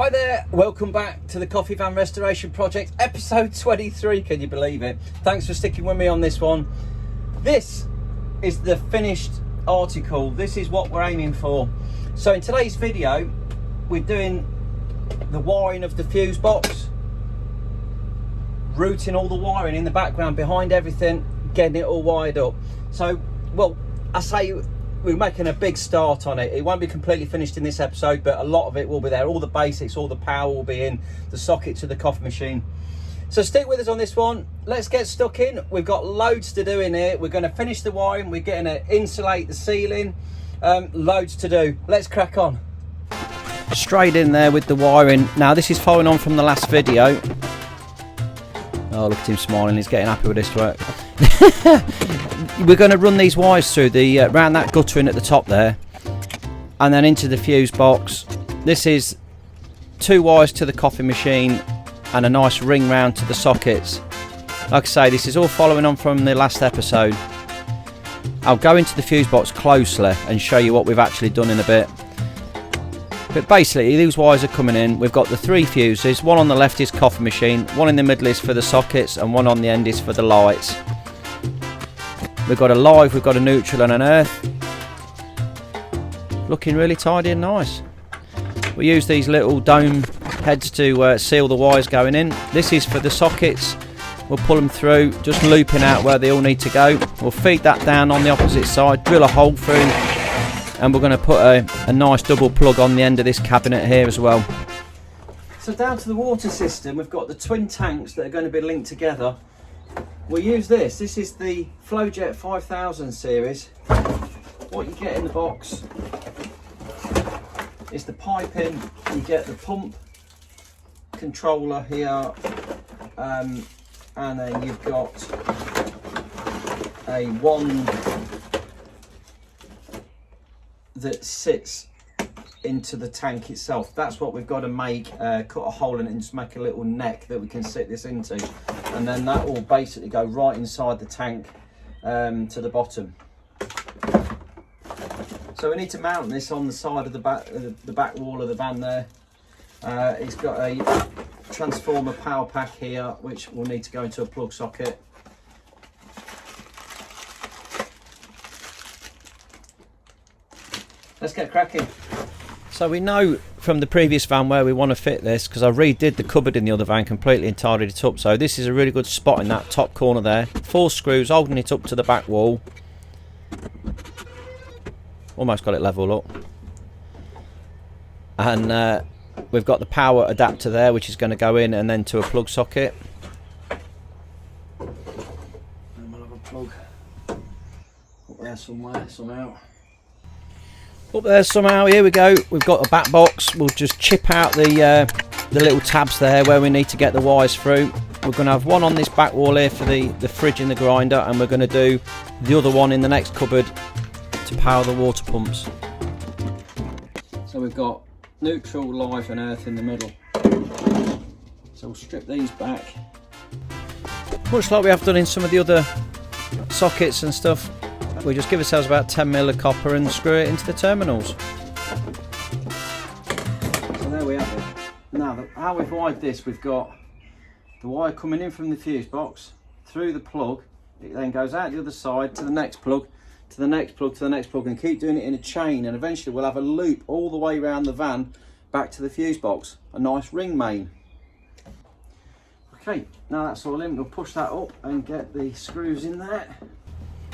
Hi there, welcome back to the Coffee Van Restoration Project, episode 23, can you believe it? Thanks for sticking with me on this one. This is the finished article, this is what we're aiming for. So in today's video, we're doing the wiring of the fuse box, routing all the wiring in the background behind everything, getting it all wired up. So, well, I say we're making a big start on it. It won't be completely finished in this episode, but a lot of it will be there. All the basics, all the power will be in, the socket to the coffee machine. So stick with us on this one. Let's get stuck in. We've got loads to do in here. We're going to finish the wiring. We're getting to insulate the ceiling. Loads to do. Let's crack on. Straight in there with the wiring. Now this is following on from the last video. Oh, look at him smiling. He's getting happy with this work. We're going to run these wires through the round that guttering at the top there, and then into the fuse box. This is 2 wires to the coffee machine and a nice ring round to the sockets. Like I say, this is all following on from the last episode. I'll go into the fuse box closely and show you what we've actually done in a bit. But basically these wires are coming in. We've got the 3 fuses. One on the left is coffee machine, one in the middle is for the sockets, and one on the end is for the lights. We've got a live, we've got a neutral and an earth. Looking really tidy and nice. We use these little dome heads to seal the wires going in. This is for the sockets. We'll pull them through, just looping out where they all need to go. We'll feed that down on the opposite side, drill a hole through, and we're going to put a nice double plug on the end of this cabinet here as well. So down to the water system, we've got the twin tanks that are going to be linked together. We'll use this. This is the Flowjet 5000 series. What you get in the box is the piping. You get the pump controller here, and then you've got a wand that sits into the tank itself. That's what we've got to make, cut a hole in it and just make a little neck that we can sit this into, and then that will basically go right inside the tank to the bottom. So we need to mount this on the side of the back wall of the van there. It's got a transformer power pack here which will need to go into a plug socket. Let's get cracking. So we know from the previous van where we want to fit this, because I redid the cupboard in the other van completely and tidied it up. So this is a really good spot in that top corner there. 4 screws holding it up to the back wall. Almost got it level up. And we've got the power adapter there, which is going to go in and then to a plug socket. And we'll have a plug up there somewhere, somehow. Up there somehow, here we go. We've got a back box. We'll just chip out the little tabs there where we need to get the wires through. We're going to have one on this back wall here for the fridge and the grinder, and we're going to do the other one in the next cupboard to power the water pumps. So we've got neutral, live and earth in the middle. So we'll strip these back. Much like we have done in some of the other sockets and stuff, we just give ourselves about 10mm of copper and screw it into the terminals. So there we have it. Now, how we've wired this, we've got the wire coming in from the fuse box, through the plug, it then goes out the other side to the next plug, to the next plug, to the next plug, and keep doing it in a chain, and eventually we'll have a loop all the way around the van back to the fuse box, a nice ring main. Okay, now that's all in, we'll push that up and get the screws in there.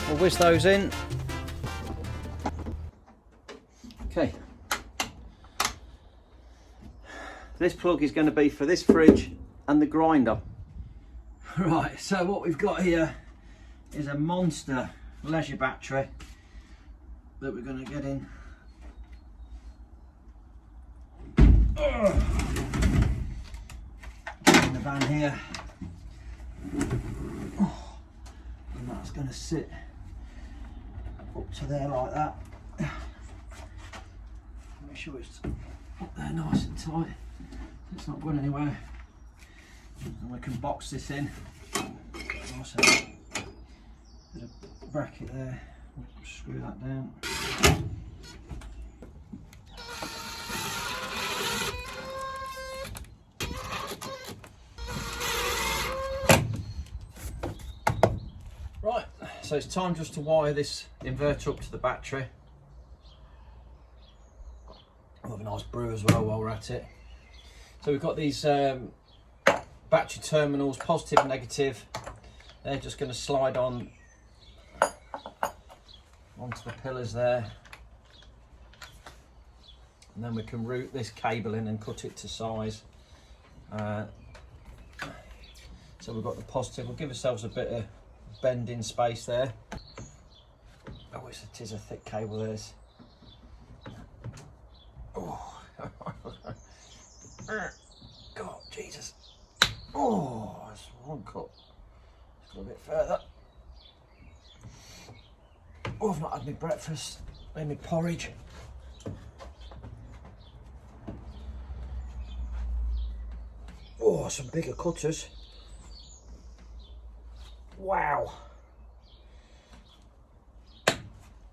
We'll whiz those in. Okay. This plug is going to be for this fridge and the grinder. Right, so what we've got here is a monster leisure battery that we're going to get in. In the van here. And that's going to sit up to there like that. Make sure it's up there nice and tight. It's not going anywhere. And we can box this in. Also, bit of bracket there. We'll screw that down. So it's time just to wire this inverter up to the battery. We'll have a nice brew as well while we're at it. So we've got these battery terminals, positive and negative. They're just going to slide on onto the pillars there. And then we can route this cable in and cut it to size. So we've got the positive. We'll give ourselves a bit of bending space there. Oh, it is a thick cable, this. Oh, God, Jesus. Oh, that's one cut. Let's go a bit further. Oh, I've not had my breakfast, made my porridge. Oh, some bigger cutters. Wow.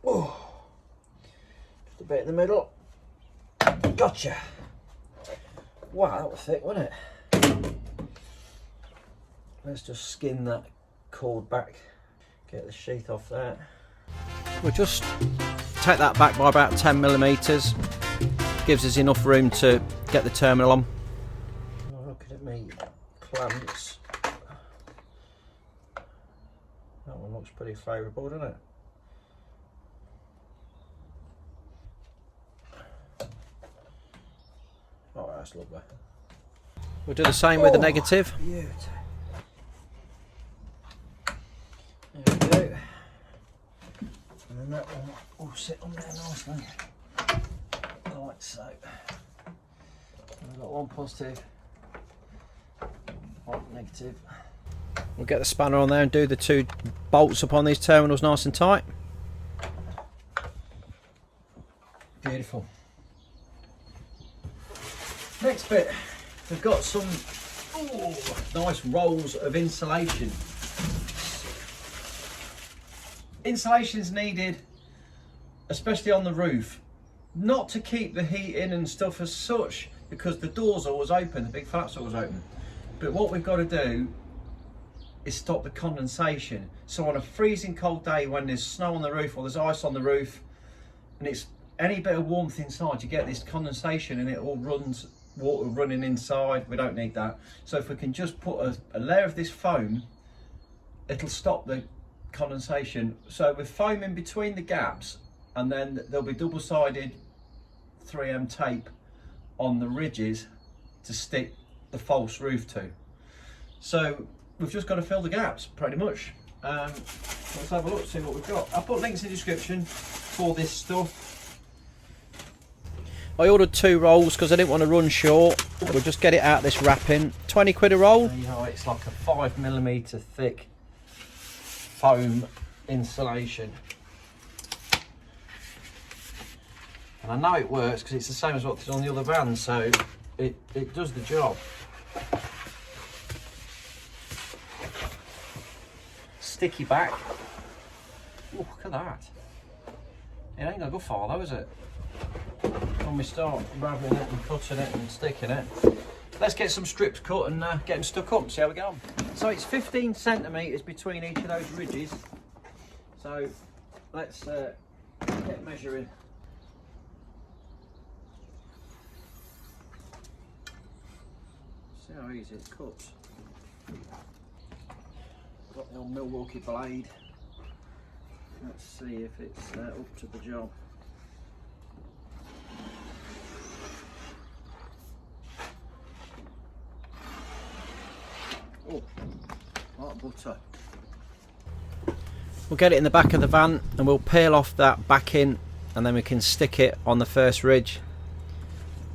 Oh, just a bit in the middle. Gotcha. Wow, that was thick, wasn't it? Let's just skin that cord back. Get the sheath off there. We'll just take that back by about 10mm. Gives us enough room to get the terminal on. Oh, looking at me clamps. That one looks pretty favourable, doesn't it? Oh, that's lovely. We'll do the same with the negative. Yeah. There we go. And then that one will sit on there nicely. Like so. We've got one positive, one negative. We'll get the spanner on there and do the 2 bolts upon these terminals nice and tight. Beautiful. Next bit, we've got some nice rolls of insulation. Insulation's needed, especially on the roof, not to keep the heat in and stuff as such, because the door's always open, the big flap's always open. But what we've got to do is stop the condensation. So on a freezing cold day when there's snow on the roof or there's ice on the roof and it's any bit of warmth inside, you get this condensation and it all runs, water running inside. We don't need that. So if we can just put a layer of this foam, it'll stop the condensation. So with foam in between the gaps, and then there'll be double-sided 3M tape on the ridges to stick the false roof to. So we've just got to fill the gaps pretty much. Let's have a look, see what we've got. I'll put links in the description for this stuff. I ordered 2 rolls because I didn't want to run short. We'll just get it out this wrapping. 20 quid a roll. You know, it's like a 5mm thick foam insulation. And I know it works because it's the same as what's on the other van, so it does the job. Sticky back. Ooh, look at that. It ain't gonna go far though, is it? When we start raveling it and cutting it and sticking it. Let's get some strips cut and get them stuck up, see how we go on. So it's 15 centimetres between each of those ridges. So let's get measuring. See how easy it cuts. Got the old Milwaukee blade. Let's see if it's up to the job. Oh, like butter. We'll get it in the back of the van and we'll peel off that backing and then we can stick it on the first ridge.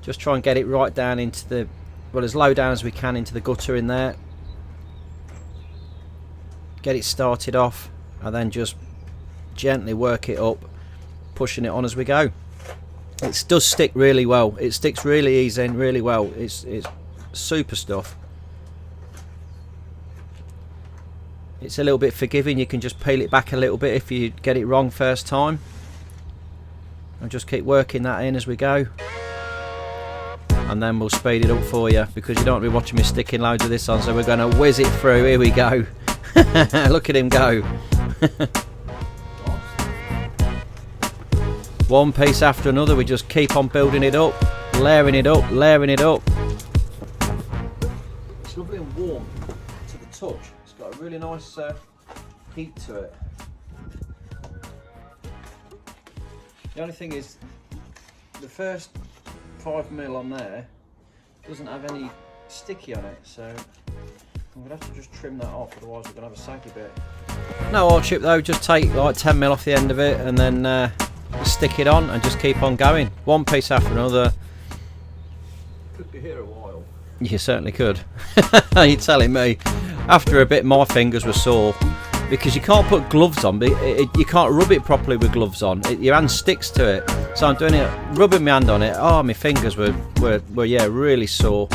Just try and get it right down into the, well, as low down as we can into the gutter in there. Get it started off and then just gently work it up, pushing it on as we go. It does stick really well. It sticks really easy and really well. It's super stuff. It's a little bit forgiving. You can just peel it back a little bit if you get it wrong first time. And just keep working that in as we go. And then we'll speed it up for you because you don't want to be watching me sticking loads of this on. So we're going to whiz it through. Here we go. Look at him go. One piece after another, we just keep on building it up, layering it up, layering it up. It's lovely and warm to the touch. It's got a really nice heat to it. The only thing is, the first 5mm on there doesn't have any sticky on it, so I'm gonna have to just trim that off, otherwise we're gonna have a saggy bit. No oil chip though, just take like 10mm off the end of it and then stick it on and just keep on going. One piece after another. Could be here a while. You certainly could. You're telling me. After a bit my fingers were sore because you can't put gloves on, but you can't rub it properly with gloves on. Your hand sticks to it. So I'm doing it, rubbing my hand on it. Oh, my fingers were yeah, really sore.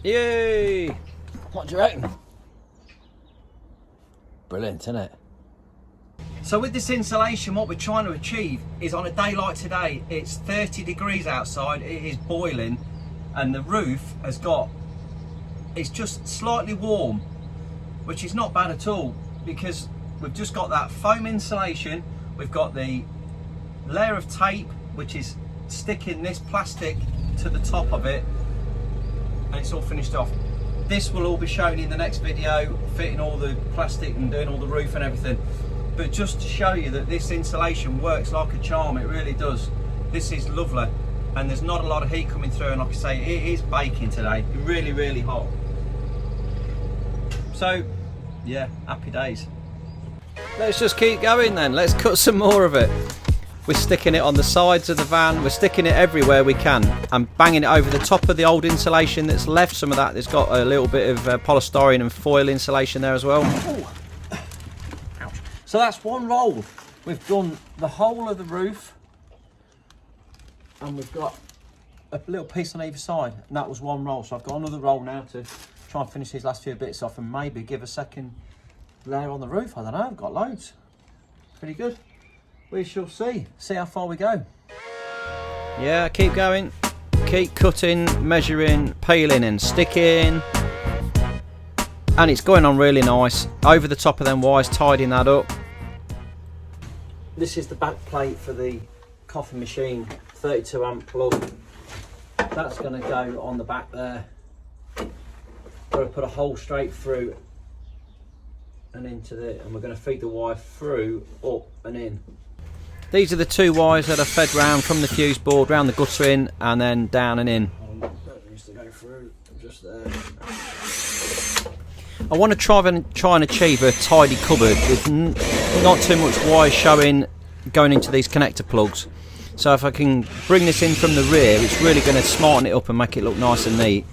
Yay! What do you reckon? Brilliant, isn't it? So with this insulation, what we're trying to achieve is, on a day like today, it's 30 degrees outside, it is boiling, and the roof has got, it's just slightly warm, which is not bad at all, because we've just got that foam insulation, we've got the layer of tape, which is sticking this plastic to the top of it, and it's all finished off. This will all be shown in the next video, fitting all the plastic and doing all the roof and everything. But just to show you that this insulation works like a charm, it really does. This is lovely, and there's not a lot of heat coming through, and like I say, it is baking today, really, really hot. So, yeah, happy days. Let's just keep going then, let's cut some more of it. We're sticking it on the sides of the van, we're sticking it everywhere we can. I'm banging it over the top of the old insulation that's left. Some of that, there's got a little bit of polystyrene and foil insulation there as well. Ooh. Ouch. So that's one roll. We've done the whole of the roof, and we've got a little piece on either side, and that was one roll. So I've got another roll now to try and finish these last few bits off and maybe give a second layer on the roof. I don't know, I've got loads. Pretty good. We shall see how far we go. Yeah, keep going, keep cutting, measuring, peeling and sticking. And it's going on really nice. Over the top of them wires, tidying that up. This is the back plate for the coffee machine, 32 amp plug. That's going to go on the back there. Got to put a hole straight through and into it, and we're going to feed the wire through, up and in. These are the two wires that are fed round from the fuse board, round the gutter in, and then down and in. That needs to go through, just there. I want to try and achieve a tidy cupboard with not too much wire showing going into these connector plugs. So if I can bring this in from the rear, it's really going to smarten it up and make it look nice and neat.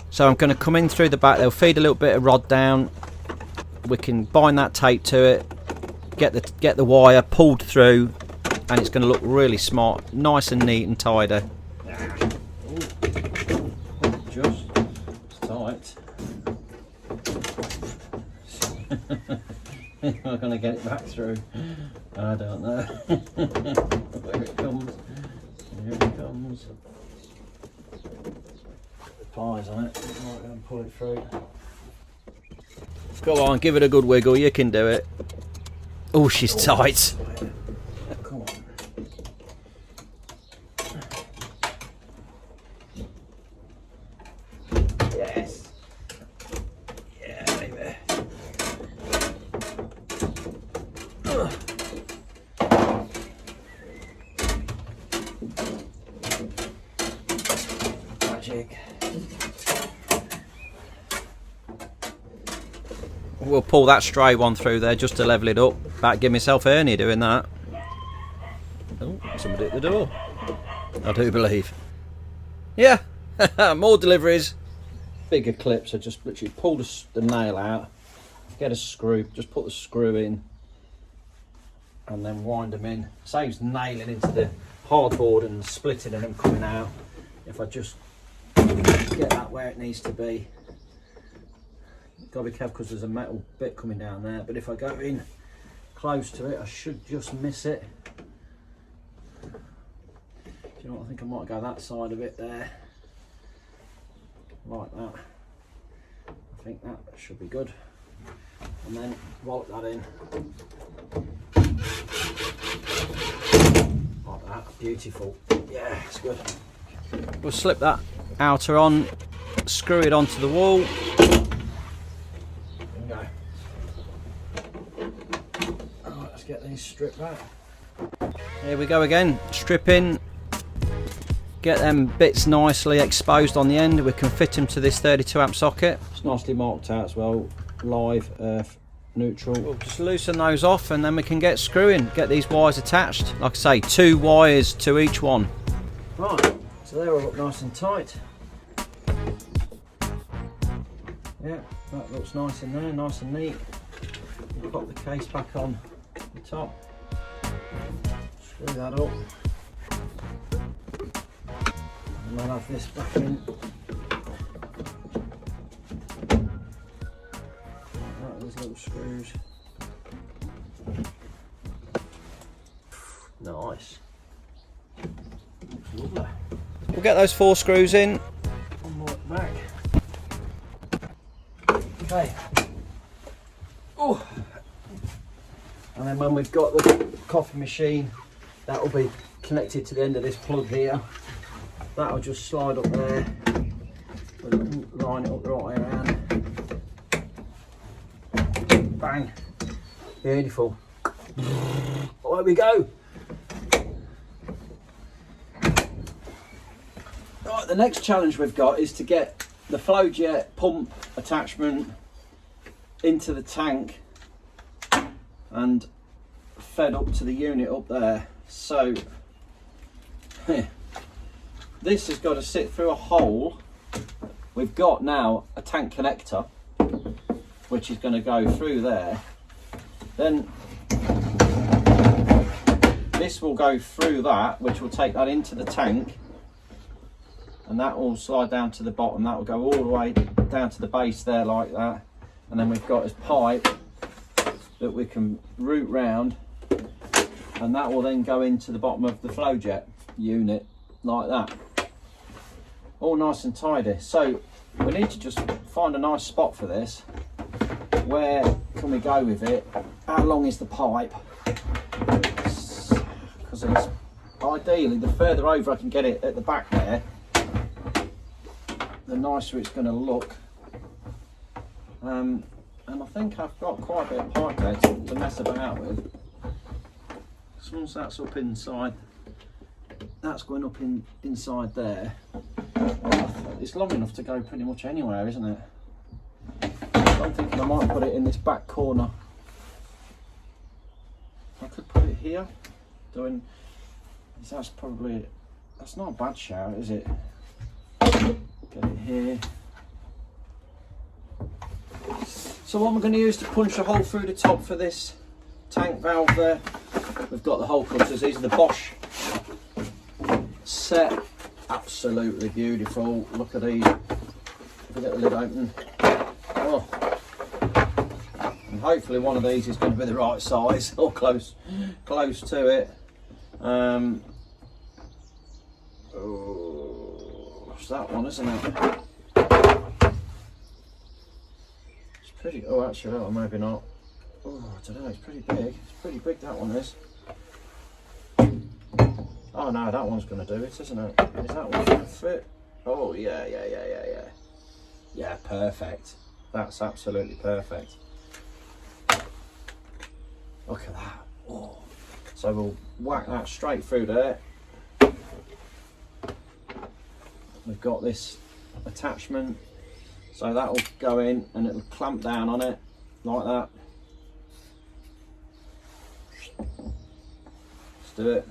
So I'm going to come in through the back, they'll feed a little bit of rod down, we can bind that tape to it, get the wire pulled through, and it's going to look really smart, nice and neat and tidy. Just tight. Am I going to get it back through? I don't know. Here it comes. Here it comes. The pliers on it. I'm not going to pull it through. Go on, give it a good wiggle. You can do it. Oh, she's tight. Come on. Yes. Yeah, baby. Magic. We'll pull that stray one through there just to level it up. About to give myself a hernia doing that. Oh, somebody at the door. I do believe. Yeah, more deliveries. Bigger clips. I just literally pull the nail out, get a screw, just put the screw in, and then wind them in. Saves nailing into the hardboard and splitting and them coming out. If I just get that where it needs to be. Gotta be careful because there's a metal bit coming down there, but if I go in close to it, I should just miss it. Do you know what, I think I might go that side of it there, like that. I think that should be good, and then wallop that in. Like that, beautiful. Yeah, it's good. We'll slip that outer on, screw it onto the wall. There we go. Alright, let's get these stripped back. Here we go again, stripping. Get them bits nicely exposed on the end. We can fit them to this 32 amp socket. It's nicely marked out as well. Live, earth, neutral. We'll just loosen those off and then we can get screwing. Get these wires attached. Like I say, 2 wires to each one. Right, so they're all up nice and tight. Yeah, that looks nice in there, nice and neat. We'll pop the case back on the top. Screw that up. And I'll have this back in. Right, those little screws. Nice. Looks lovely. We'll get those 4 screws in. One more at the back. Okay. Oh. And then when we've got the coffee machine, that will be connected to the end of this plug here. That'll just slide up there, we'll line it up the right way around. Bang, beautiful. Oh, there we go. Right, the next challenge we've got is to get the flow jet pump attachment into the tank and fed up to the unit up there. So, this has got to sit through a hole. We've got now a tank connector, which is going to go through there. Then this will go through that, which will take that into the tank, and that will slide down to the bottom. That will go all the way down to the base there like that. And then we've got this pipe that we can route round, and that will then go into the bottom of the flow jet unit like that. All nice and tidy. So we need to just find a nice spot for this. Where can we go with it? How long is the pipe? Because it's ideally, the further over I can get it at the back there, the nicer it's going to look. And I think I've got quite a bit of pipe there to mess about with. As long as that's up inside, that's going up inside there. It's long enough to go pretty much anywhere, isn't it? I'm thinking I might put it in this back corner. I could put it here. That's not a bad shout, is it? Get it here. So what I'm going to use to punch a hole through the top for this tank valve there, we've got the hole cutters. These are the Bosch set. Absolutely beautiful. Look at these. If we get the lid open. Oh. And hopefully one of these is going to be the right size or close to it. Oh, it's that one, isn't it? It's pretty. Oh, actually, oh, maybe not. Oh, I don't know. It's pretty big. It's pretty big. That one is. Oh no, that one's going to do it, isn't it? Is that one going to fit? Oh yeah. Yeah, perfect. That's absolutely perfect. Look at that. Oh. So we'll whack that straight through there. We've got this attachment, so that will go in and it'll clamp down on it like that. Let's do it.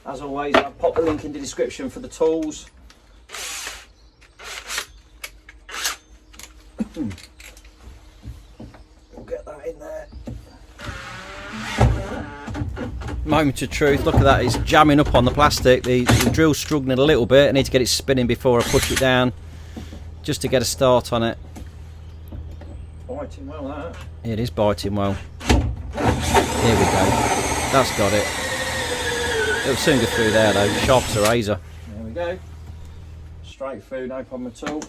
As always, I'll pop the link in the description for the tools. We'll get that in there. Moment of truth, look at that, it's jamming up on the plastic. The drill's struggling a little bit. I need to get it spinning before I push it down, just to get a start on it. Biting well, that. It is biting well. Here we go. That's got it. It'll soon go through there though, sharp as a razor. There we go. Straight through, no problem at all.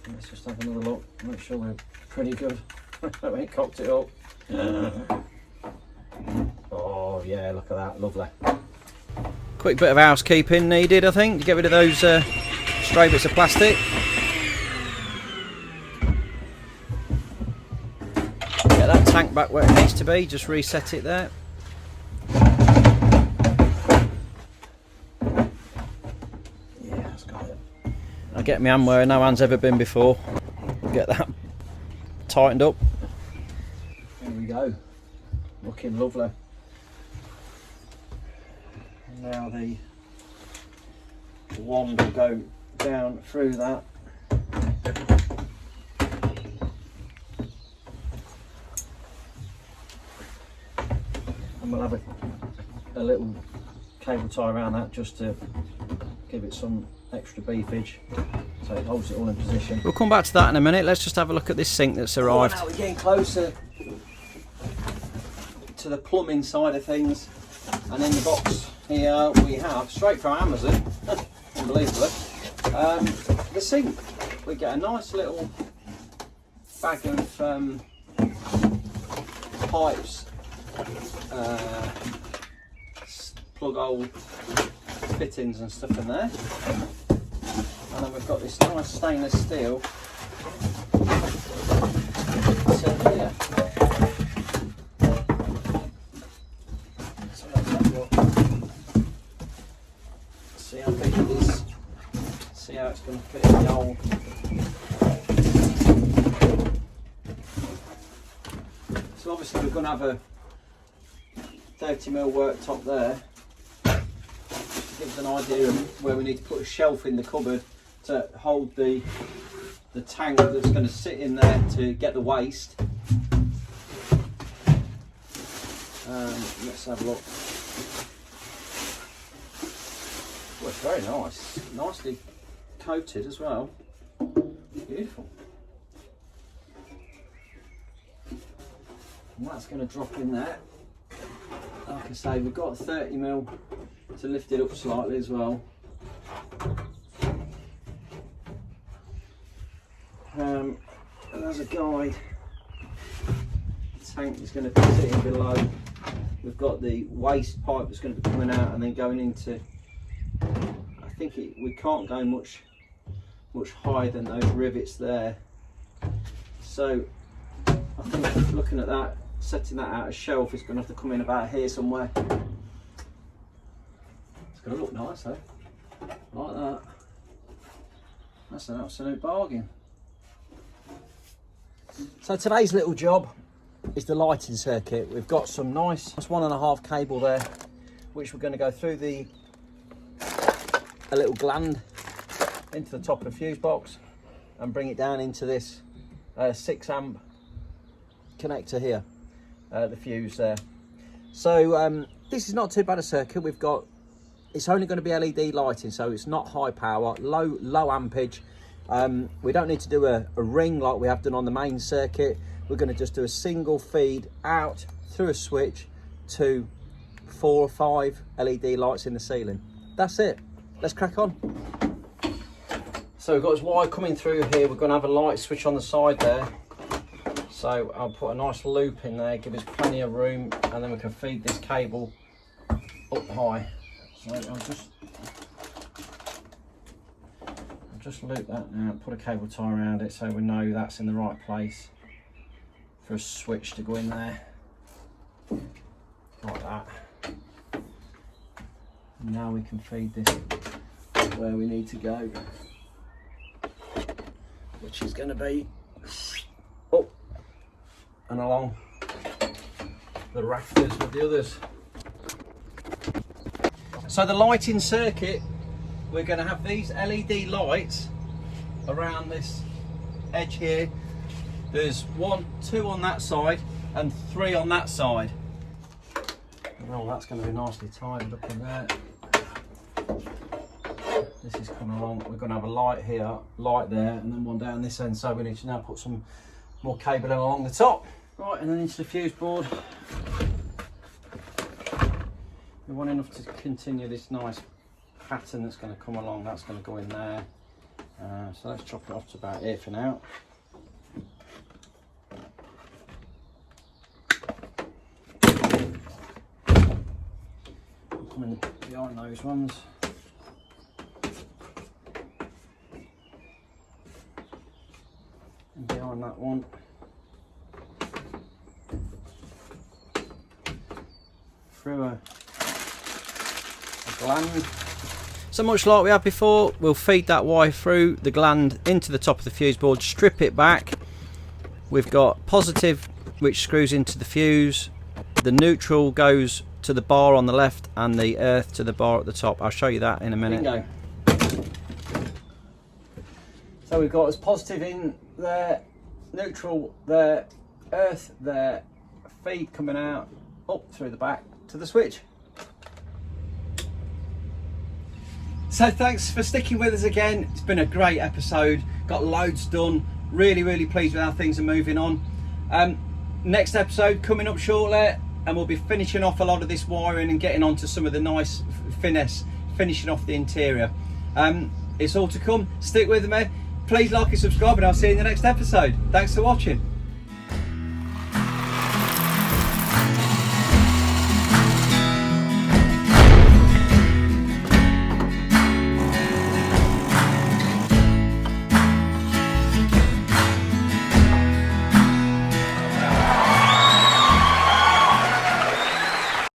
Let's just have another look, make sure we're pretty good. We cocked it up. Oh yeah, look at that, lovely. Quick bit of housekeeping needed, I think, to get rid of those stray bits of plastic. Get that tank back where it needs to be, just reset it there. Yeah, that's got it. I get my hand where no hand's ever been before. Get that tightened up. There we go. Looking lovely. Now the wand will go down through that. And we'll have a little cable tie around that just to give it some extra beefage so it holds it all in position. We'll come back to that in a minute. Let's just have a look at this sink that's arrived. Now we're getting closer to the plumbing side of things, and in the box here we have, straight from Amazon, unbelievably, the sink. We get a nice little bag of pipes, plug hole fittings and stuff in there, and then we've got this nice stainless steel sink here. So let's have a look. See how big it is, see how it's going to fit in the hole. So obviously we're going to have a 30mm worktop there, just to give us an idea of where we need to put a shelf in the cupboard to hold the tank that's going to sit in there to get the waste. Let's have a look. Well, it's very nice, nicely coated as well. Beautiful. And that's going to drop in there. Like I say, we've got 30mm to lift it up slightly as well. And there's a guide. The tank is going to be sitting below. We've got the waste pipe that's going to be coming out and then going into, I think we can't go much higher than those rivets there. So I think looking at that, setting that out a shelf is going to have to come in about here somewhere. It's going to look nice though, like that. That's an absolute bargain. So today's little job is the lighting circuit. We've got some nice 1.5 cable there, which we're going to go through a little gland into the top of the fuse box and bring it down into this 6 amp connector here. The fuse there. So this is not too bad a circuit. It's only going to be LED lighting, so it's not high power, low ampage. We don't need to do a ring like we have done on the main circuit. We're going to just do a single feed out through a switch to 4 or 5 LED lights in the ceiling. That's it. Let's crack on. So we've got this wire coming through here. We're going to have a light switch on the side there. So I'll put a nice loop in there, give us plenty of room, and then we can feed this cable up high. So I'll just loop that now, put a cable tie around it so we know that's in the right place for a switch to go in there, like that. And now we can feed this where we need to go, which is going to be up and along the rafters with the others. So the lighting circuit, we're going to have these LED lights around this edge here. There's 1, 2 on that side and 3 on that side. Well, that's going to be nicely tied up in there. This is coming along. We're going to have a light here, light there, and then one down this end. So we need to now put some more cabling along the top. Right, and then into the fuse board. We want enough to continue this nice pattern that's going to come along. That's going to go in there. So let's chop it off to about here for now. coming behind those ones. And behind that one. Through a gland. So much like we had before, we'll feed that wire through the gland into the top of the fuse board, strip it back. We've got positive, which screws into the fuse. The neutral goes to the bar on the left and the earth to the bar at the top. I'll show you that in a minute. Bingo. So we've got as positive in there, neutral there, earth there, feed coming out up through the back to the switch. So thanks for sticking with us again. It's been a great episode, got loads done, really pleased with how things are moving on. Next episode coming up shortly, and we'll be finishing off a lot of this wiring and getting on to some of the nice finesse, finishing off the interior. It's all to come. Stick with me, please like and subscribe, and I'll see you in the next episode. Thanks for watching.